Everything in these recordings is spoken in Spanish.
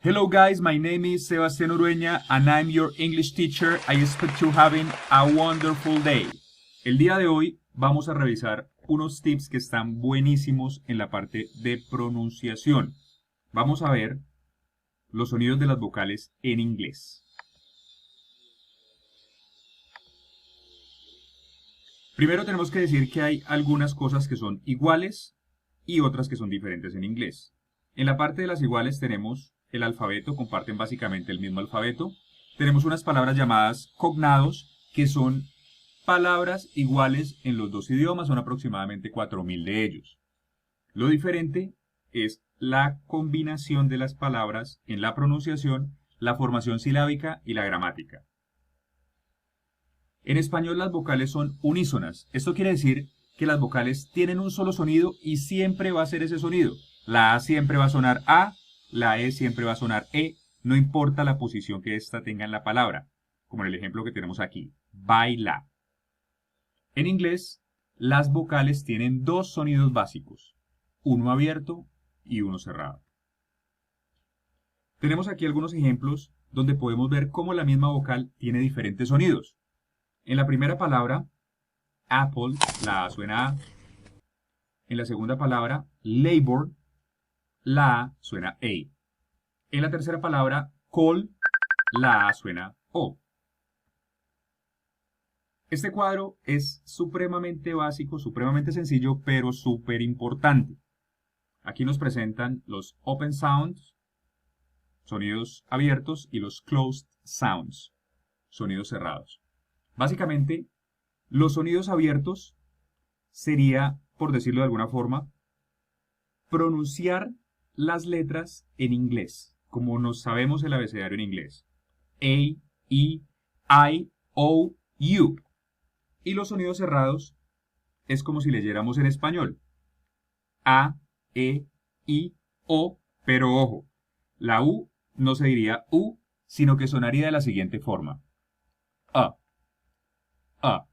Hello guys, my name is Sebastián Urueña and I'm your English teacher. I expect you having a wonderful day. El día de hoy vamos a revisar unos tips que están buenísimos en la parte de pronunciación. Vamos a ver los sonidos de las vocales en inglés. Primero tenemos que decir que hay algunas cosas que son iguales y otras que son diferentes en inglés. En la parte de las iguales tenemos el alfabeto, comparten básicamente el mismo alfabeto. Tenemos unas palabras llamadas cognados, que son palabras iguales en los dos idiomas, son aproximadamente 4000 de ellos. Lo diferente es la combinación de las palabras en la pronunciación, la formación silábica y la gramática. En español las vocales son unísonas. Esto quiere decir que las vocales tienen un solo sonido y siempre va a ser ese sonido. La A siempre va a sonar A, la E siempre va a sonar E, no importa la posición que ésta tenga en la palabra, como en el ejemplo que tenemos aquí, baila. En inglés, las vocales tienen dos sonidos básicos, uno abierto y uno cerrado. Tenemos aquí algunos ejemplos donde podemos ver cómo la misma vocal tiene diferentes sonidos. En la primera palabra, apple, la A suena A. En la segunda palabra, labor, la A suena A. En la tercera palabra, call, la A suena O. Este cuadro es supremamente básico, supremamente sencillo, pero súper importante. Aquí nos presentan los open sounds, sonidos abiertos, y los closed sounds, sonidos cerrados. Básicamente, los sonidos abiertos sería, por decirlo de alguna forma, pronunciar las letras en inglés, como nos sabemos el abecedario en inglés. A, E, I, O, U. Y los sonidos cerrados es como si leyéramos en español. A, E, I, O, pero ojo, la U no se diría U, sino que sonaría de la siguiente forma. A. A.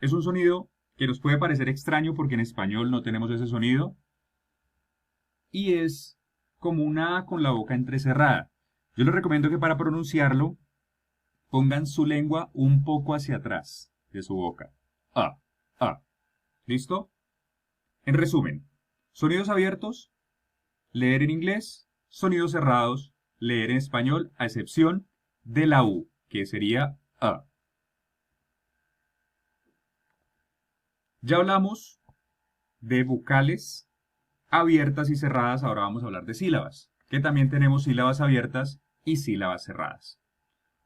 Es un sonido que nos puede parecer extraño porque en español no tenemos ese sonido. Y es como una A con la boca entrecerrada. Yo les recomiendo que para pronunciarlo pongan su lengua un poco hacia atrás de su boca. A, A. ¿Listo? En resumen, sonidos abiertos, leer en inglés, sonidos cerrados, leer en español, a excepción de la U, que sería A. Ya hablamos de vocales abiertas y cerradas, ahora vamos a hablar de sílabas, que también tenemos sílabas abiertas y sílabas cerradas.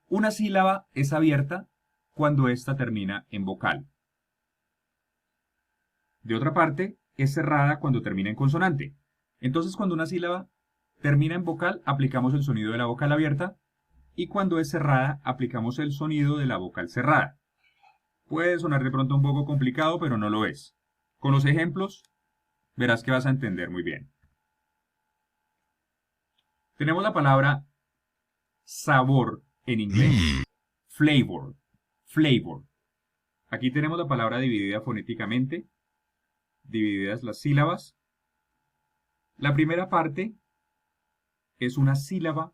Una sílaba es abierta cuando ésta termina en vocal. De otra parte, es cerrada cuando termina en consonante. Entonces, cuando una sílaba termina en vocal, aplicamos el sonido de la vocal abierta, y cuando es cerrada, aplicamos el sonido de la vocal cerrada. Puede sonar de pronto un poco complicado, pero no lo es. Con los ejemplos, verás que vas a entender muy bien. Tenemos la palabra sabor en inglés. Flavor. Flavor. Aquí tenemos la palabra dividida fonéticamente, divididas las sílabas. La primera parte es una sílaba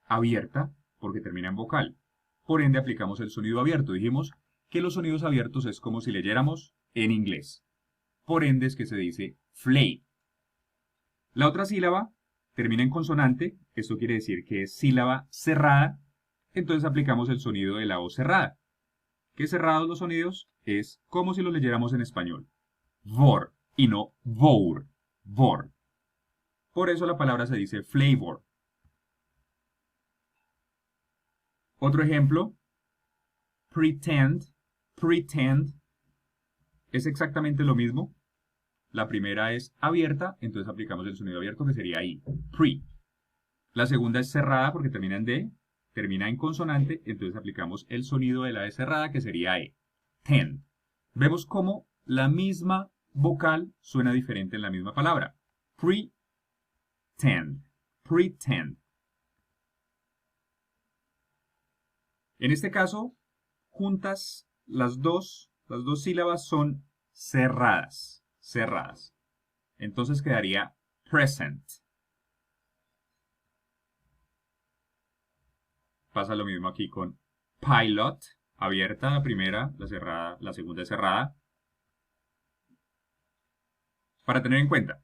abierta porque termina en vocal. Por ende aplicamos el sonido abierto. Dijimos que los sonidos abiertos es como si leyéramos en inglés. Por ende es que se dice flay. La otra sílaba termina en consonante. Esto quiere decir que es sílaba cerrada. Entonces aplicamos el sonido de la O cerrada. Que cerrados los sonidos es como si los leyéramos en español. Vor y no voor. Vor. Por eso la palabra se dice flavor. Otro ejemplo, pretend, pretend, es exactamente lo mismo. La primera es abierta, entonces aplicamos el sonido abierto que sería I, pre. La segunda es cerrada porque termina en D, termina en consonante, entonces aplicamos el sonido de la E cerrada que sería E, tend. Vemos cómo la misma vocal suena diferente en la misma palabra. Pretend, pretend. En este caso, juntas las dos sílabas son cerradas, cerradas. Entonces quedaría present. Pasa lo mismo aquí con pilot, abierta la primera, la cerrada, la segunda es cerrada. Para tener en cuenta,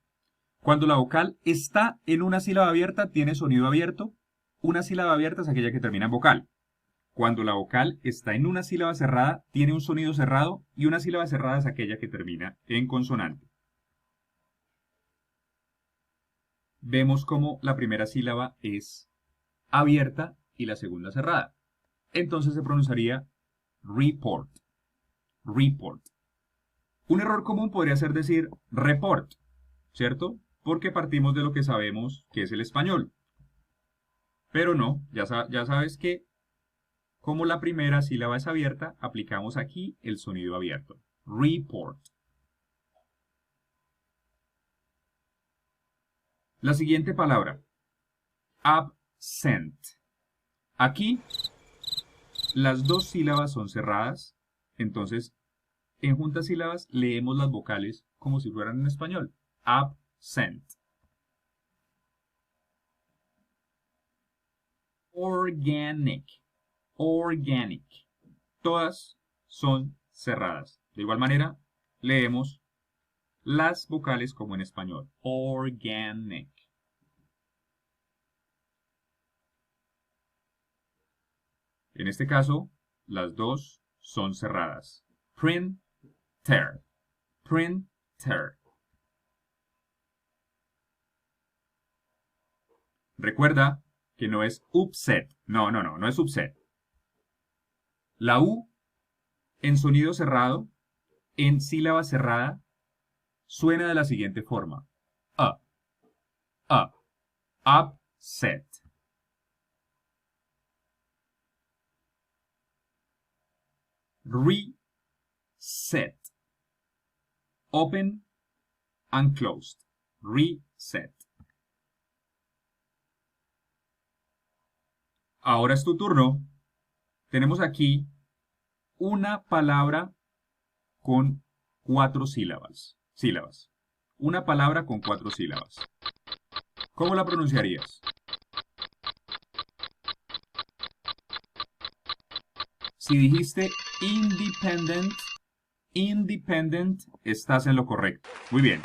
cuando la vocal está en una sílaba abierta, tiene sonido abierto. Una sílaba abierta es aquella que termina en vocal. Cuando la vocal está en una sílaba cerrada, tiene un sonido cerrado, y una sílaba cerrada es aquella que termina en consonante. Vemos cómo la primera sílaba es abierta y la segunda cerrada. Entonces se pronunciaría report. Report. Un error común podría ser decir report, ¿cierto? Porque partimos de lo que sabemos que es el español. Pero no, ya sabes que como la primera sílaba es abierta, aplicamos aquí el sonido abierto. Report. La siguiente palabra, absent. Aquí las dos sílabas son cerradas, entonces en juntas sílabas leemos las vocales como si fueran en español. Absent. Organic. Organic. Todas son cerradas. De igual manera, leemos las vocales como en español. Organic. En este caso, las dos son cerradas. Printer. Printer. Recuerda que no es upset. No es upset. La U en sonido cerrado, en sílaba cerrada, suena de la siguiente forma. Upset. Reset. Open and closed. Reset. Ahora es tu turno. Tenemos aquí una palabra con 4 sílabas. Una palabra con 4 sílabas. ¿Cómo la pronunciarías? Si dijiste independent, estás en lo correcto. Muy bien.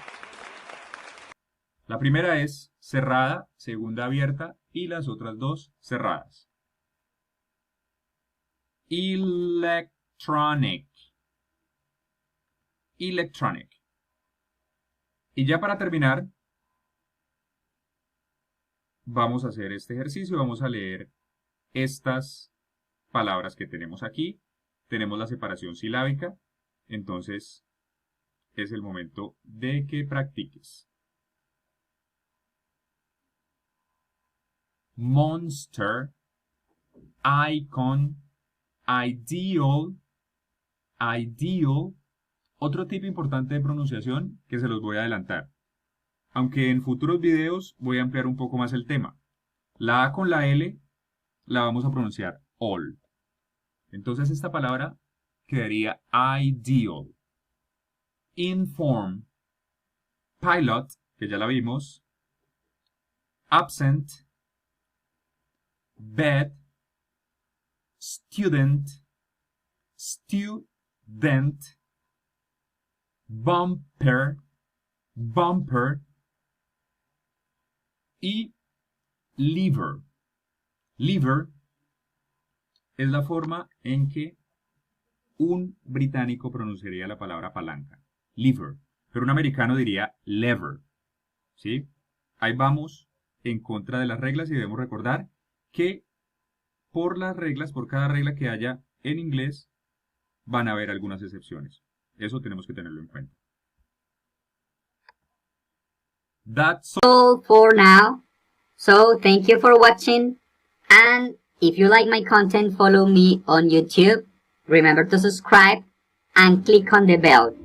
La primera es cerrada, segunda abierta y las otras dos cerradas. Electronic. Electronic. Y ya para terminar, vamos a hacer este ejercicio. Vamos a leer estas palabras que tenemos aquí. Tenemos la separación silábica. Entonces, es el momento de que practiques. Monster, icon, ideal. Otro tip importante de pronunciación que se los voy a adelantar. Aunque en futuros videos voy a ampliar un poco más el tema. La A con la L la vamos a pronunciar all. Entonces esta palabra quedaría ideal. Inform, pilot, que ya la vimos, absent, bed, student, bumper y lever. Lever es la forma en que un británico pronunciaría la palabra palanca. Lever. Pero un americano diría lever. ¿Sí? Ahí vamos en contra de las reglas y debemos recordar que por las reglas, por cada regla que haya en inglés, van a haber algunas excepciones. Eso tenemos que tenerlo en cuenta. That's all for now. So thank you for watching. And if you like my content, follow me on YouTube. Remember to subscribe and click on the bell.